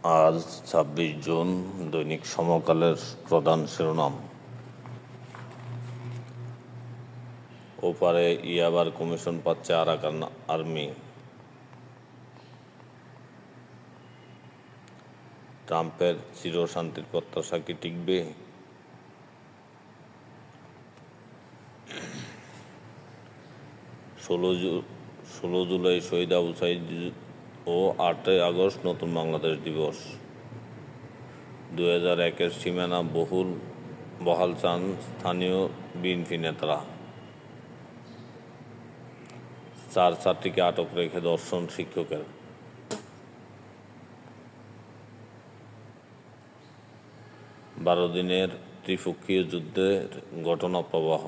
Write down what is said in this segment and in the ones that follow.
আজ ২৬ জুন। দৈনিক সমকালের প্রধান শিরোনাম: ওপারে ইয়াবার কমিশন পাচ্ছে আরাকান আর্মি। ট্রাম্পের চিরশান্তির প্রত্যাশা কি টিকবে? ১৬ জুলাই শহীদ আবু সাঈদ ও ৮ই আগস্ট নতুন বাংলাদেশ দিবস। ২০০১-এর সীমানা বহাল চান স্থানীয় বিএনপি নেতারা। ৪ ছাত্রীকে আটক রেখে ধর্ষণ শিক্ষকের। বারো দিনের ত্রিপক্ষীয় যুদ্ধের ঘটনা প্রবাহ।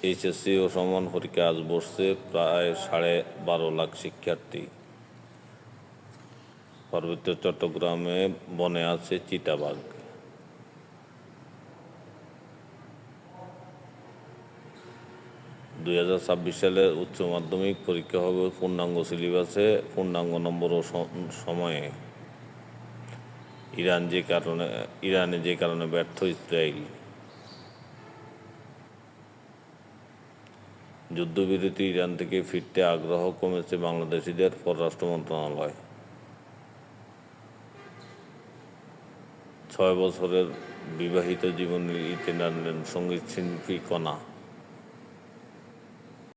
এইচএসসি ও সমান পরীক্ষা আজ বসছে প্রায় ১২.৫ লাখ শিক্ষার্থী। পার্বত্য চট্টগ্রামে বনে আছে চিতাবাঘ। সালের উচ্চ মাধ্যমিক পরীক্ষা হবে পূর্ণাঙ্গ সিলেবাসে, পূর্ণাঙ্গ নম্বর ও সময়ে। ইরানে যে কারণে ব্যর্থ ইসরায়েল। যুদ্ধবিরতি ইরান থেকে ফিরতে আগ্রহ কমেছে বাংলাদেশিদের, পররাষ্ট্র মন্ত্রণালয়। ৬ বছরের বিবাহিত জীবনের ইতি টানলেন সঙ্গীত শিল্পী কণা।